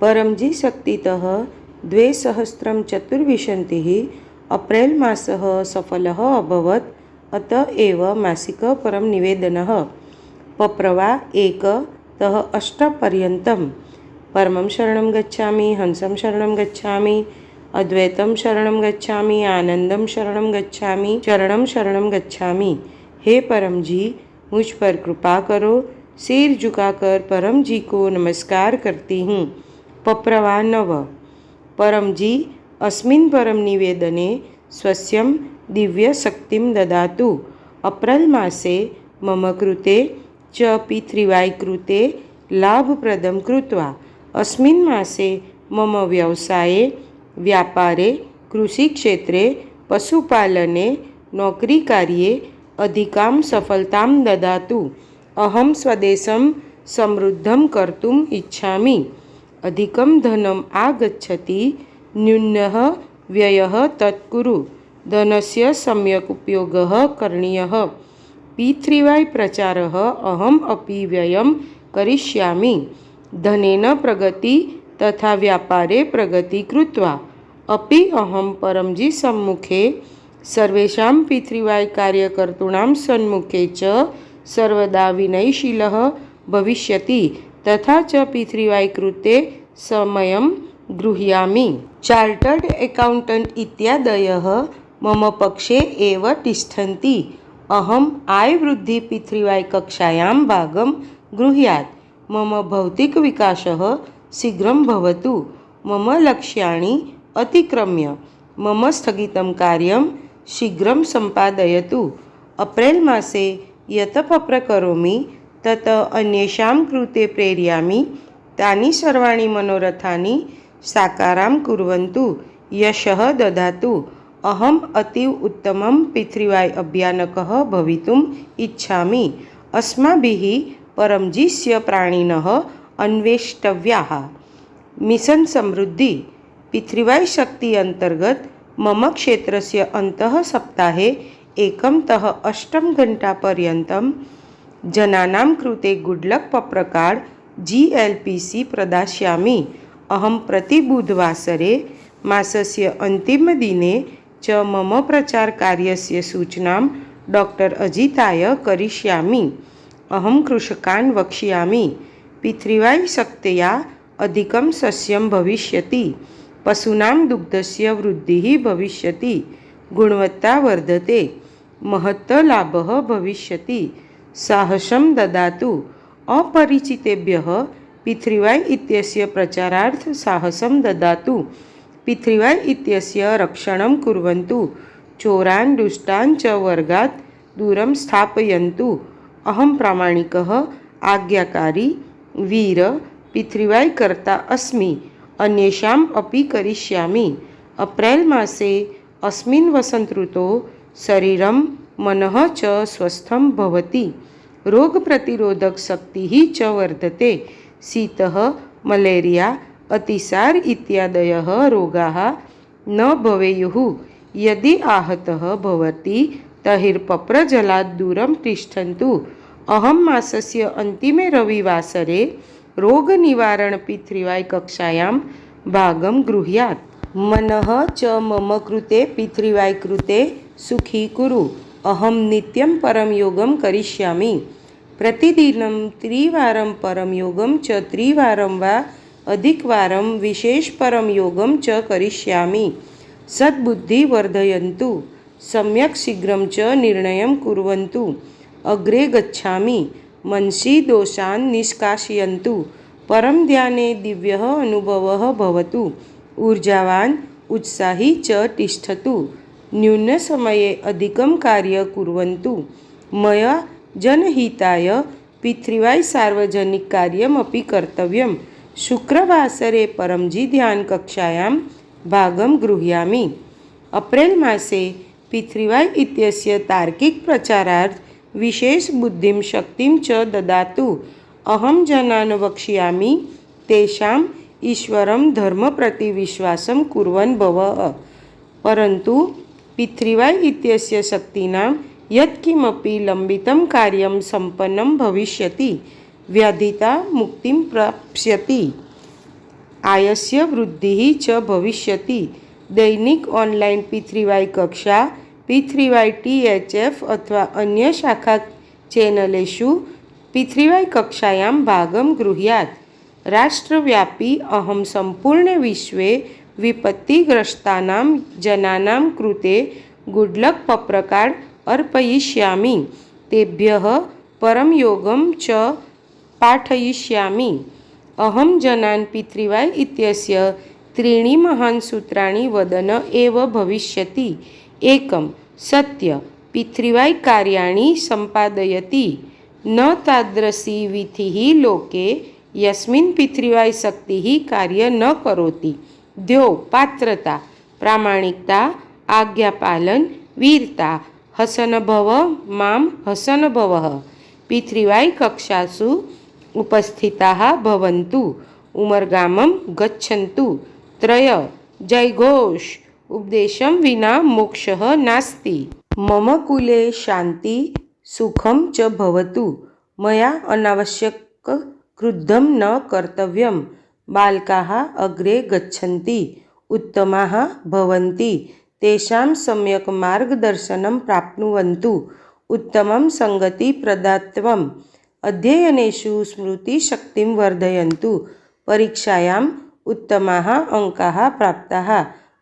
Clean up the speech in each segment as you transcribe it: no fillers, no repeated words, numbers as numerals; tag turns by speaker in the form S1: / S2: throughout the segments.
S1: परमजी शक्तितः 2024 अप्रैल मासः सफलः अभवत्। अत एव मासिक परम निवेदनः पप्रवा 1तः 8 पर्यन्तं परमं शरणं गच्छामि, हंसं शरणं गच्छामि, अद्वैतं शरणं गच्छामि, आनंदम शरणं गच्छामि, चरणं शरणं गच्छामि। हे परम जी, मुझ पर कृपा करो। सिर झुकाकर परम जी को नमस्कार करती हूँ। पप्रवा 9 परम जी अस्मिन् परम निवेदने स्वस्यं दिव्य शक्तिं ददातु। अप्रैल मासे मम कृते च P3Y कृते लाभप्रदं कृत्वा अस्मिन् मासे मम व्यवसाये, व्यापारे, कृषिक्षेत्रे, पशुपालने, नौकरीकार्ये अधिकां सफलतां ददातु। अहं स्वदेशं समृद्धं कर्तुम् इच्छामि। अधिकं धनम् आगच्छति, न्यूनः व्ययः तत् कुरु। धनस्य सम्यक् उपयोगः करणीयः। P3Y प्रचारः अहम् अपि व्ययं करिष्यामि। धनेन प्रगति तथा व्यापारे प्रगति कृत्वा अपि अहं परमजी सम्मुखे सर्वेषां P3Y कार्यकर्तॄणां सन्मुखे च सर्वदा विनयशीलः भविष्यति। तथा च P3Y कृते समयं गृह्णामि। चार्टर्ड अकाउण्टेण्ट् इत्यादयः मम पक्षे एव तिष्ठन्ति। अहम् आयवृद्धि P3Y कक्षायां भागं गृह्णात्। मम भौतिकविकासः शीघ्रं भवतु। मम लक्ष्याणि अतिक्रम्य मम स्थगितं कार्यं शीघ्रं सम्पादयतु। अप्रैल मासे यत् पप्र करोमि तत् अन्येषां कृते प्रेरयामि। तानि सर्वाणि मनोरथानि साकारं कुर्वन्तु, यशः ददातु। अहम् अतीव उत्तमं P3Y अभियानकः भवितुम् इच्छामि। अस्माभिः परमजीस्य प्राणिनः अन्वेष्टव्याः। मिशन समृद्धि P3Y शक्ति अंतर्गत मम क्षेत्रस्य अन्तः सप्ताहे 1तः 8 घण्टापर्यन्तं जनानां कृते गुड्लक् पप्र कार्ड GLPC प्रदास्यामि। अहं प्रति बुधवासरे मासस्य अन्तिमदिने च मम प्रचारकार्यस्य सूचनां डॉक्टर अजिताय करिष्यामि। अहं कृषकान् वक्ष्यामि। P3Y शक्त्या अधिकं सस्यं भविष्यति। पशूनां दुग्धस्य वृद्धिः भविष्यति। गुणवत्ता वर्धते। महत् लाभः भविष्यति। साहसं ददातु। अपरिचितेभ्यः P3Y इत्यस्य प्रचारार्थ साहसं ददातु। P3Y इत्यस्य रक्षणं कुर्वन्तु। चोरान् दुष्टान् च वर्गात् दूरं स्थापयन्तु। अहं प्रामाणिकः, आज्ञाकारी, वीर P3Y कर्ता अस्मि। अन्येषाम् अपि करिष्यामि। अप्रैल मासे अस्मिन् वसन्तऋतौ शरीरं मनः च स्वस्थं भवति। रोगप्रतिरोधकशक्तिः च वर्धते। शीतः, मलेरिया, अतिसार इत्यादयः रोगाः न भवेयुः। यदि आहतः भवति तर्हि पप्रजलात् दूरं तिष्ठन्तु। अहं मासस्य अन्तिमे रविवासरे रोगनिवारण P3Y कक्षायां भागं गृह्णात्। मनः च मम कृते P3Y कृते सुखी कुरु। अहं नित्यं परमयोगं करिष्यामि। प्रतिदिनं त्रिवारं परमयोगं च त्रिवारं वा अधिकवारं विशेष परमयोगं च करिष्यामि। सद्बुद्धि वर्धयन्तु। सम्यक् शीघ्रं च निर्णयं कुर्वन्तु। अग्रे गच्छामि। मनसि दोषान् निष्कासयन्तु। परम ध्याने दिव्यः अनुभवः भवतु। ऊर्जावान् उत्साही च तिष्ठतु। न्यूनसमये अधिकं कार्यं कुर्वन्तु। मया जनहिताय P3Y सार्वजनिककार्यमपि कर्तव्यं। शुक्रवासरे परमजी ध्यान कक्षायां भागं गृह्णामि। अप्रैल मासे P3Y इत्यस्य तार्किक प्रचारार्थ विशेष बुद्धिं शक्तिं च ददातु। अहं जनान् वक्ष्यामि, तेषाम् ईश्वरं धर्म प्रति विश्वासं कुर्वन् भव। परन्तु P3Y इत्यस्य शक्तीनां यत्किमपि लम्बितं कार्यं सम्पन्नं भविष्यति। व्याधिता मुक्तिं प्राप्स्यति। आयस्य वृद्धिः च भविष्यति। दैनिक ऑनलाइन P3Y कक्षा P3Y THF अथवा अन्य शाखा चैनलेषु P3Y कक्षायां भागं गृह्यात्। राष्ट्रव्यापी अहं सम्पूर्णे विश्वे विपत्तिग्रस्तानां जनानां कृते गुड्लक् पत्रकार्ड् अर्पयिष्यामि। तेभ्यः परं योगं च पाठयिष्यामि। अहं जनान् P3Y इत्यस्य त्रीणि महान् सूत्राणि वदन् एव भविष्यति। एकं सत्य P3Y कार्याणि सम्पादयति। न तादृशी विधिः लोके यस्मिन् P3Y शक्तिः कार्यं न करोति। द्वौ पात्रता प्रामाणिकता आज्ञापालन वीरता हसनभव मां हसनभवः। P3Y कक्षासु उपस्थिताः भवन्तु। उमरगामं गच्छन्तु। त्रय जयघोष उपदेशं विना मोक्षः नास्ति। मम कुले शान्ति सुखं च भवतु। मया अनावश्यक क्रुद्धं न कर्तव्यम्। बालकाः अग्रे गच्छन्ति उत्तमाः भवन्ति। तेषां सम्यक् मार्गदर्शनं प्राप्नुवन्तु। उत्तमं सङ्गतिप्रदात्वम्। अध्ययनेषु स्मृतिशक्तिं वर्धयन्तु। परीक्षायाम् उत्तमाः अङ्काः प्राप्ताः।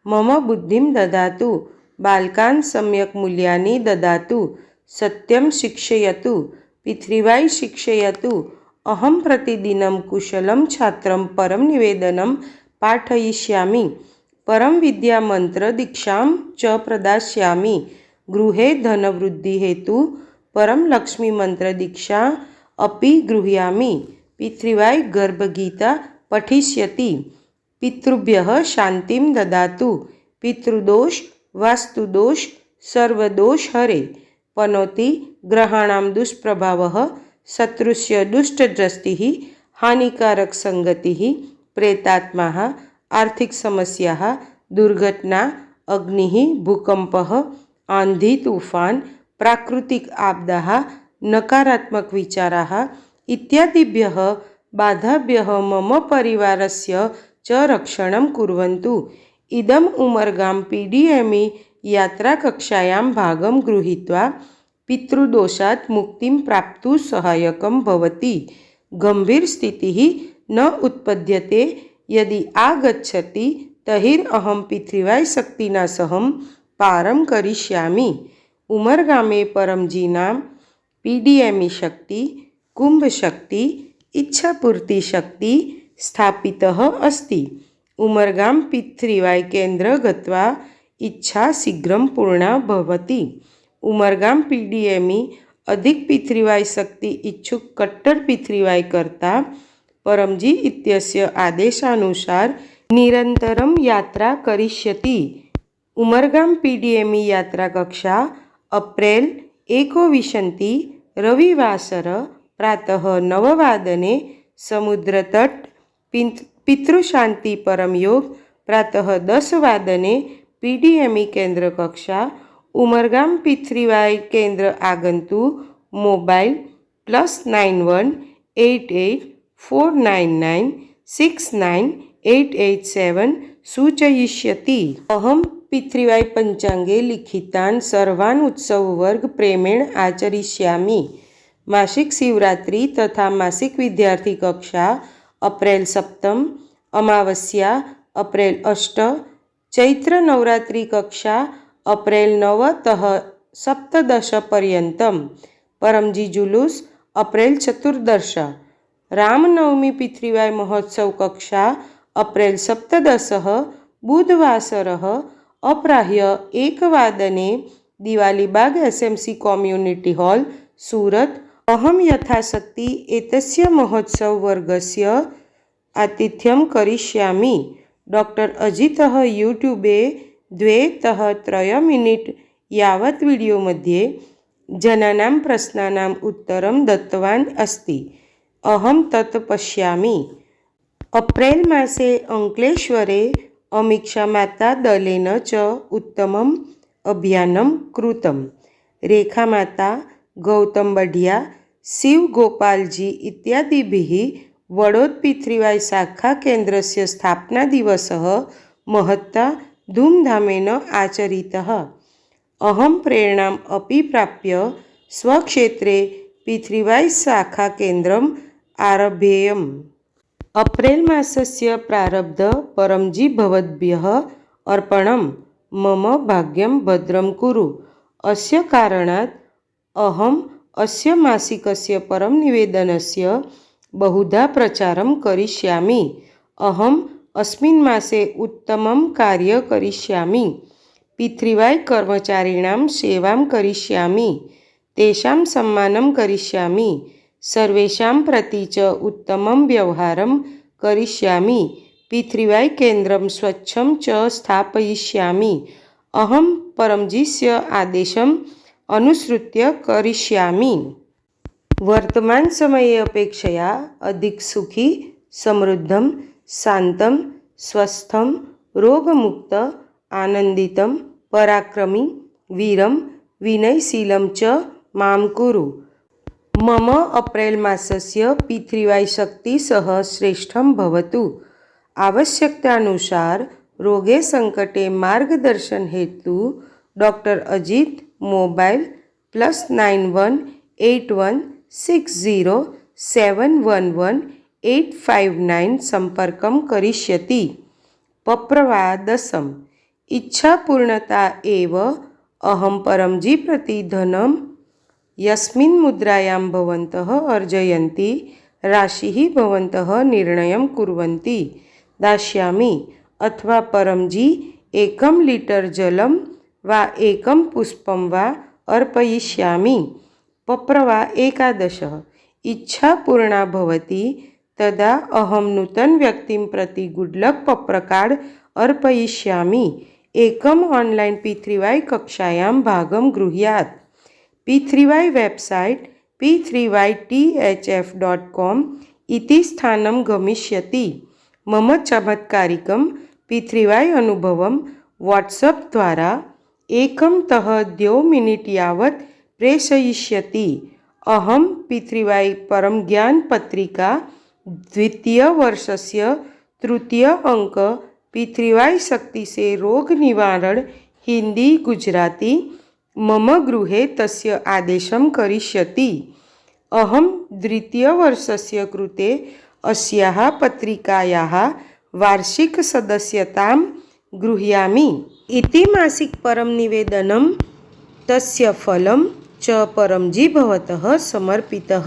S1: मम बुद्धिं ददातु। बालकान् सम्यक् मूल्यानि ददातु। सत्यं शिक्षयतु। P3Y शिक्षयतु। अहं प्रतिदिनं कुशलं छात्रं परं निवेदनं पाठयिष्यामि। परं विद्यामन्त्रदीक्षां च प्रदास्यामि। गृहे धनवृद्धिहेतु परं लक्ष्मीमन्त्रदीक्षा अपि गृह्णामि। P3Y गर्भगीता पठिष्यति। पितृभ्यः शान्तिं ददातु। पितृदोष वास्तुदोष सर्वदोष हरे। पनोति ग्रहाणां दुष्प्रभावः शत्रुस्य दुष्टदृष्टिः हानिकारकसङ्गतिः प्रेतात्माः आर्थिकसमस्याः दुर्घटना अग्निः भूकम्पः आन्धी तूफान प्राकृतिक आपदाः नकारात्मकविचाराः इत्यादिभ्यः बाधाभ्यः मम परिवारस्य च रक्षणं कुर्वन्तु। इदम् उमरगां PDME यात्राकक्षायां भागं गृहीत्वा पितृदोषात् मुक्तिं प्राप्तुं सहायकं भवति। गम्भीरस्थितिः न उत्पद्यते। यदि आगच्छति तर्हि अहं P3Y शक्तिना सह पारं करिष्यामि। उमरगामे परमजीनां PDME शक्ति कुंभ शक्ति इच्छापूर्ति शक्ति स्थापितः अस्ति। उमरगां P3Y केन्द्र गत्वा इच्छा शीघ्रं पूर्णा भवति। उमरगां PDME अधिक P3Y शक्ति इच्छुक कट्टर P3Y कर्ता परमजी इत्यस्य आदेशानुसार निरन्तरं यात्रा करिष्यति। उमरगां PDME यात्राकक्षा अप्रैल 21 रविवासर प्रातः 9 वादने समुद्रतट पितृशांति परमयोग प्रातः 10 वादने PDME केन्द्र कक्षा उमरगां P3Y केन्द्र आगन्तु। मोबाइल +91 88 499 69887 सूचयिष्यति। अहं P3Y पञ्चाङ्गे लिखितान् सर्वान् उत्सववर्ग प्रेमेण आचरिष्यामि। मासिक शिवरात्रि तथा मासिक विद्यार्थी कक्षा अप्रैल 7 अमावस्या अप्रैल 8 चैत्र नवरात्रि कक्षा अप्रैल 9तः 17 पर्यन्तं। परमजी जुलूस अप्रैल 14 रामनवमी P3Y महोत्सव कक्षा अप्रैल 17 बुधवासरः अपराह्य 1 वादने दिवालीबाग SMC कम्युनिटी हॉल सूरत। अहं यथाशक्ति एतस्य महोत्सववर्गस्य आतिथ्यं करिष्यामि। डॉक्टर अजितः यूट्यूबे 2-3 मिनिट यावत् वीडियो मध्ये जनानां प्रश्नानाम् उत्तरं दत्तवान् अस्ति। अहं तत् पश्यामि। अप्रैल मासे अंक्लेश्वरे अमीक्षामाता दलेन च उत्तमम् अभियानं कृतं। रेखामाता गौतम बढिया शिव गोपालजी इत्यादिभिः वडोद पितृवाय शाखा केन्द्रस्य स्थापनादिवसः महता धूमधामेन आचरितः। अहं प्रेरणाम् अपि प्राप्य स्वक्षेत्रे पितृवाय शाखा केन्द्रम् आरभेयम्। अप्रैल मासस्य प्रारब्ध परमजि भवद्भ्यः अर्पणं। मम भाग्यं भद्रं कुरु। अस्य कारणात् अहम् अस्य मासिकस्य परम निवेदनस्य बहुधा प्रचारं करिष्यामि। अहम् अस्मिन् मासे उत्तमं कार्यं करिष्यामि। पितृवाय कर्मचारिणां सेवां करिष्यामि। तेषां सम्मानं करिष्यामि। सर्वेषां प्रति च उत्तमं व्यवहारं करिष्यामि। पितृवाय केन्द्रं स्वच्छं च स्थापयिष्यामि। अहं परमजिस्य आदेशम् अनुसृत्य करिष्यामि। वर्तमान समये अपेक्षया अधिक सुखी, समृद्धं, शान्तं, स्वस्थं, रोगमुक्त, आनन्दितं, पराक्रमी, वीरं, विनयशीलं च मां कुरु। मम अप्रैल मासस्य पितृवाय शक्ति सह श्रेष्ठं भवतु। आवश्यकतानुसार रोगे संकटे मार्गदर्शन हेतु डॉक्टर अजित मोबाइल +918160711859 संपर्कं करिष्यति। पप्रवादसम् इच्छापूर्णता एव अहं परमजि प्रति धनं यस्मिन् मुद्रायां भवन्तः अर्जयन्ति राशिः भवन्तः निर्णयं कुर्वन्ति दास्यामि, अथवा परमजि 1 लीटर् जलं वा 1 पुष्पं वा अर्पयिष्यामि। पप्रवा 11 इच्छा पूर्णा भवति तदा अहं नूतन व्यक्तिं प्रति गुड्लक् पप्रकार्ड् अर्पयिष्यामि। एकम् ऑनलाइन पितृवाय कक्षायां भागं गृह्यात्। पितृवाय वेबसाइट p3ythf.com इति स्थानं गमिष्यति। मम चमत्कारिकं पितृवाय अनुभवं वाट्सप् द्वारा 1-2 मिनिट् यावत् प्रेषयिष्यति। अहं पितृवाय परमज्ञान पत्रिका 2य वर्षस्य 3य अंक पितृवाय शक्ति से रोग निवारण हिंदी गुजराती मम गृहे तस्य आदेशं करिष्यति। अहं 2य वर्षस्य कृते अस्याः पत्रिकायाः वार्षिक सदस्यतां गृह्णामि। इति मासिक परम निवेदनं तस्य फलं च परमजि भवतः समर्पितः।